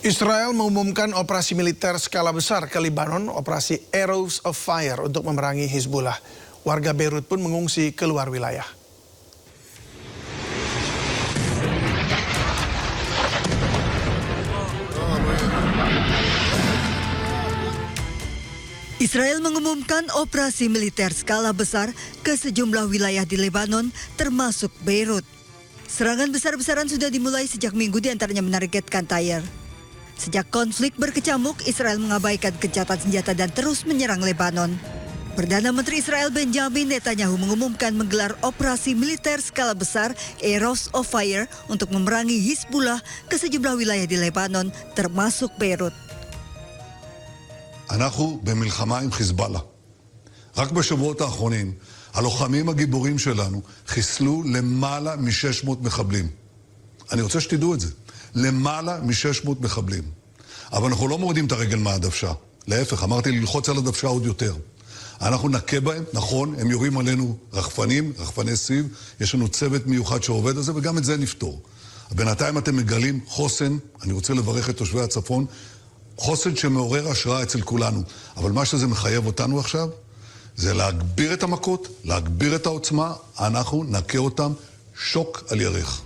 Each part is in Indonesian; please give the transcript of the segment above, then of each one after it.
Israel mengumumkan operasi militer skala besar ke Lebanon, operasi Arrows of Fire untuk memerangi Hizbullah. Warga Beirut pun mengungsi keluar wilayah. Israel mengumumkan operasi militer skala besar ke sejumlah wilayah di Lebanon, termasuk Beirut. Serangan besar-besaran sudah dimulai sejak Minggu, diantaranya menargetkan Tyre. Sejak konflik berkecamuk, Israel mengabaikan gencatan senjata dan terus menyerang Lebanon. Perdana Menteri Israel Benjamin Netanyahu mengumumkan menggelar operasi militer skala besar Arrows of Fire untuk memerangi Hizbullah ke sejumlah wilayah di Lebanon, termasuk Beirut. אנחנו במלחמה עם חיזבאללה. רק בשבועות האחרונים, הלוחמים הגיבורים שלנו חיסלו למעלה מ-600 מחבלים. אני רוצה שתדעו את זה. למעלה מ-600 מחבלים. אבל אנחנו לא מורידים את הרגל מהדוושה. להפך, אמרתי ללחוץ על הדוושה עוד יותר. אנחנו נכה בהם, נכון, הם יורים עלינו רחפני סיב, יש לנו צוות מיוחד שעובד על זה, וגם את זה נפתור. בינתיים אתם מגלים חוסן, אני רוצה לברך את תושבי הצפון, חוסן שמעורר השראה אצל כולנו. אבל מה שזה מחייב אותנו עכשיו, זה להגביר את המכות, להגביר את העוצמה, אנחנו נכה אותם שוק על ירך.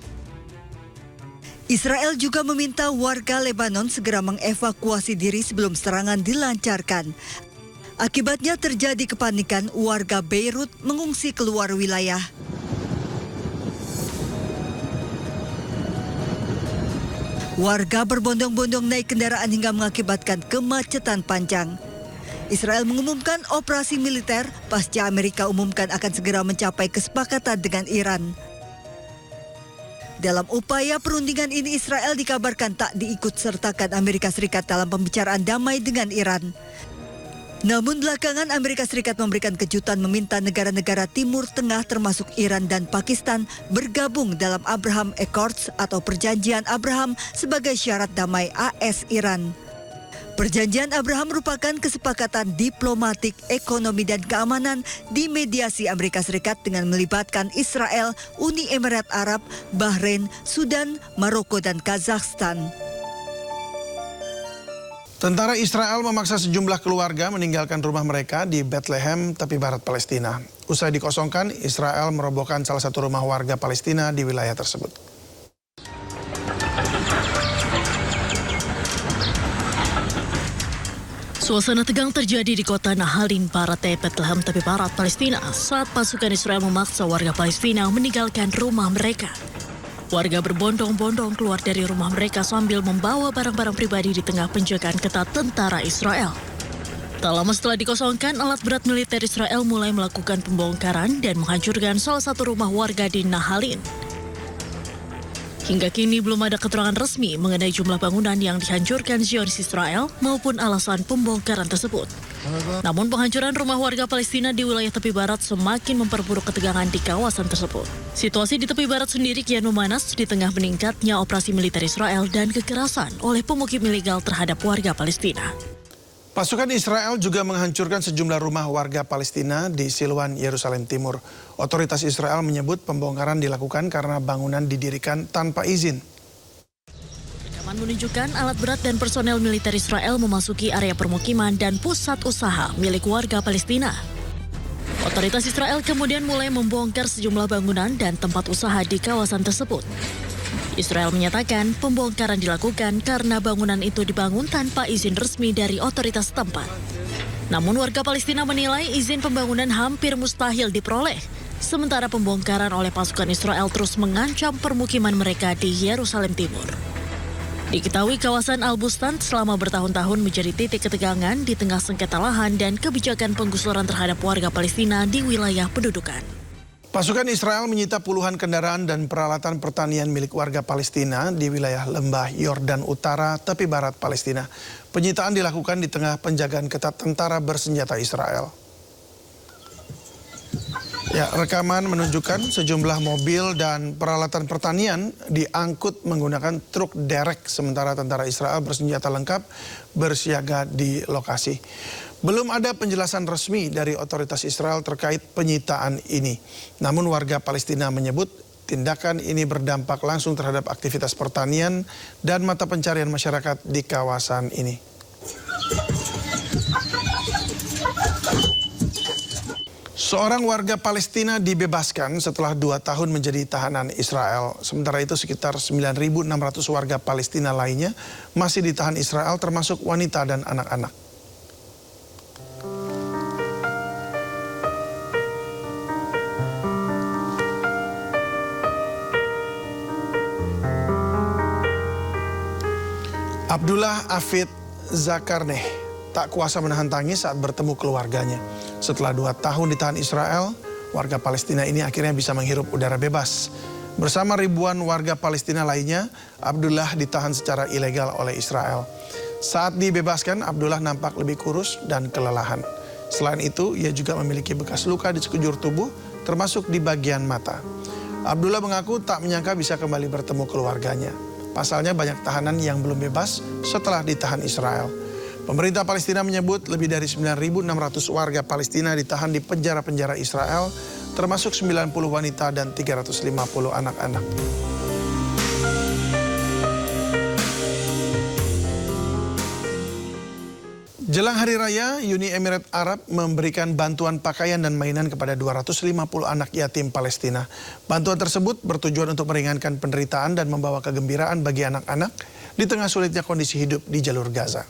Israel juga meminta warga Lebanon segera mengevakuasi diri sebelum serangan dilancarkan. Akibatnya terjadi kepanikan, warga Beirut mengungsi keluar wilayah. Warga berbondong-bondong naik kendaraan hingga mengakibatkan kemacetan panjang. Israel mengumumkan operasi militer pasca Amerika umumkan akan segera mencapai kesepakatan dengan Iran. Dalam upaya perundingan ini, Israel dikabarkan tak diikut-sertakan Amerika Serikat dalam pembicaraan damai dengan Iran. Namun belakangan Amerika Serikat memberikan kejutan meminta negara-negara Timur Tengah termasuk Iran dan Pakistan bergabung dalam Abraham Accords atau Perjanjian Abraham sebagai syarat damai AS-Iran. Perjanjian Abraham merupakan kesepakatan diplomatik, ekonomi dan keamanan di mediasi Amerika Serikat dengan melibatkan Israel, Uni Emirat Arab, Bahrain, Sudan, Maroko dan Kazakhstan. Tentara Israel memaksa sejumlah keluarga meninggalkan rumah mereka di Bethlehem, tepi barat Palestina. Usai dikosongkan, Israel merobohkan salah satu rumah warga Palestina di wilayah tersebut. Suasana tegang terjadi di kota Nahalin, barat Bethlehem, tepi barat Palestina saat pasukan Israel memaksa warga Palestina meninggalkan rumah mereka. Warga berbondong-bondong keluar dari rumah mereka sambil membawa barang-barang pribadi di tengah penjagaan ketat tentara Israel. Tak lama setelah dikosongkan, alat berat militer Israel mulai melakukan pembongkaran dan menghancurkan salah satu rumah warga di Nahalin. Hingga kini belum ada keterangan resmi mengenai jumlah bangunan yang dihancurkan Zionis Israel maupun alasan pembongkaran tersebut. Namun penghancuran rumah warga Palestina di wilayah tepi barat semakin memperburuk ketegangan di kawasan tersebut. Situasi di tepi barat sendiri kian memanas di tengah meningkatnya operasi militer Israel dan kekerasan oleh pemukim ilegal terhadap warga Palestina. Pasukan Israel juga menghancurkan sejumlah rumah warga Palestina di Silwan, Yerusalem Timur. Otoritas Israel menyebut pembongkaran dilakukan karena bangunan didirikan tanpa izin. Rekaman menunjukkan alat berat dan personel militer Israel memasuki area permukiman dan pusat usaha milik warga Palestina. Otoritas Israel kemudian mulai membongkar sejumlah bangunan dan tempat usaha di kawasan tersebut. Israel menyatakan pembongkaran dilakukan karena bangunan itu dibangun tanpa izin resmi dari otoritas setempat. Namun warga Palestina menilai izin pembangunan hampir mustahil diperoleh, sementara pembongkaran oleh pasukan Israel terus mengancam permukiman mereka di Yerusalem Timur. Diketahui kawasan Al-Bustan selama bertahun-tahun menjadi titik ketegangan di tengah sengketa lahan dan kebijakan penggusuran terhadap warga Palestina di wilayah pendudukan. Pasukan Israel menyita puluhan kendaraan dan peralatan pertanian milik warga Palestina di wilayah lembah Yordan Utara, tepi barat Palestina. Penyitaan dilakukan di tengah penjagaan ketat tentara bersenjata Israel. Ya, rekaman menunjukkan sejumlah mobil dan peralatan pertanian diangkut menggunakan truk derek, sementara tentara Israel bersenjata lengkap bersiaga di lokasi. Belum ada penjelasan resmi dari otoritas Israel terkait penyitaan ini. Namun warga Palestina menyebut Tindakan ini berdampak langsung terhadap aktivitas pertanian dan mata pencarian masyarakat di kawasan ini. Seorang warga Palestina dibebaskan setelah 2 tahun menjadi tahanan Israel. Sementara itu sekitar 9.600 warga Palestina lainnya masih ditahan Israel termasuk wanita dan anak-anak. Abdullah Afid Zakarneh tak kuasa menahan tangis saat bertemu keluarganya. Setelah 2 tahun ditahan Israel, warga Palestina ini akhirnya bisa menghirup udara bebas. Bersama ribuan warga Palestina lainnya, Abdullah ditahan secara ilegal oleh Israel. Saat dibebaskan, Abdullah nampak lebih kurus dan kelelahan. Selain itu, ia juga memiliki bekas luka di sekujur tubuh, termasuk di bagian mata. Abdullah mengaku tak menyangka bisa kembali bertemu keluarganya. Pasalnya banyak tahanan yang belum bebas setelah ditahan Israel. Pemerintah Palestina menyebut lebih dari 9.600 warga Palestina ditahan di penjara-penjara Israel, termasuk 90 wanita dan 350 anak-anak. Jelang Hari Raya, Uni Emirat Arab memberikan bantuan pakaian dan mainan kepada 250 anak yatim Palestina. Bantuan tersebut bertujuan untuk meringankan penderitaan dan membawa kegembiraan bagi anak-anak di tengah sulitnya kondisi hidup di jalur Gaza.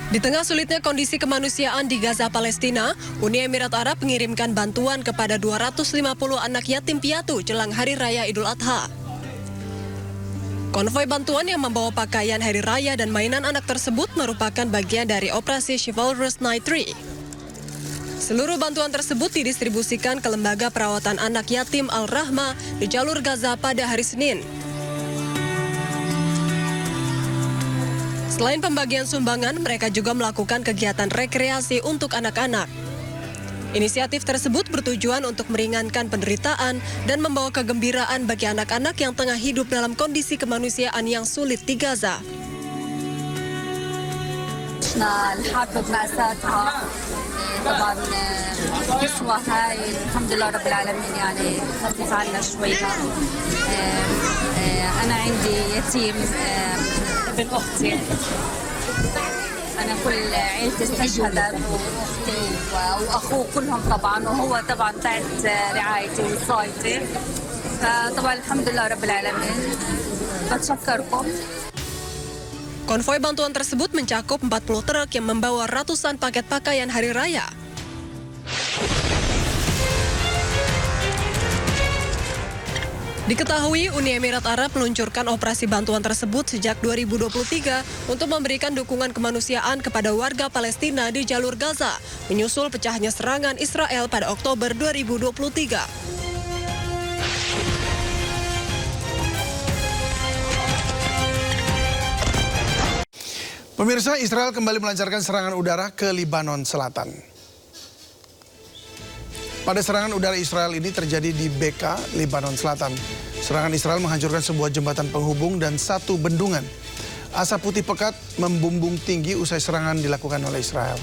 Di tengah sulitnya kondisi kemanusiaan di Gaza, Palestina, Uni Emirat Arab mengirimkan bantuan kepada 250 anak yatim piatu jelang Hari Raya Idul Adha. Konvoi bantuan yang membawa pakaian hari raya dan mainan anak tersebut merupakan bagian dari operasi Chivalrous Night 3. Seluruh bantuan tersebut didistribusikan ke Lembaga Perawatan Anak Yatim Al-Rahma di jalur Gaza pada hari Senin. Selain pembagian sumbangan, mereka juga melakukan kegiatan rekreasi untuk anak-anak. Inisiatif tersebut bertujuan untuk meringankan penderitaan dan membawa kegembiraan bagi anak-anak yang tengah hidup dalam kondisi kemanusiaan yang sulit di Gaza. الحرب بمأساتها طبعا القسوة هاي الحمد لله رب العالمين يعني خفف عنا شويها. أنا عندي يتيم ابن أختي. أنا كل عيلتي استشهدت وأختي وأخوه كلهم طبعا وهو طبعا تحت رعايتي ووصايتي. فطبعا الحمد لله رب العالمين. بتشكركم. Konvoi bantuan tersebut mencakup 40 truk yang membawa ratusan paket pakaian hari raya. Diketahui Uni Emirat Arab meluncurkan operasi bantuan tersebut sejak 2023 untuk memberikan dukungan kemanusiaan kepada warga Palestina di jalur Gaza, menyusul pecahnya serangan Israel pada Oktober 2023. Pemirsa, Israel kembali melancarkan serangan udara ke Lebanon Selatan. Pada serangan udara Israel ini terjadi di Beka, Lebanon Selatan. Serangan Israel menghancurkan sebuah jembatan penghubung dan 1 bendungan. Asap putih pekat membumbung tinggi usai serangan dilakukan oleh Israel.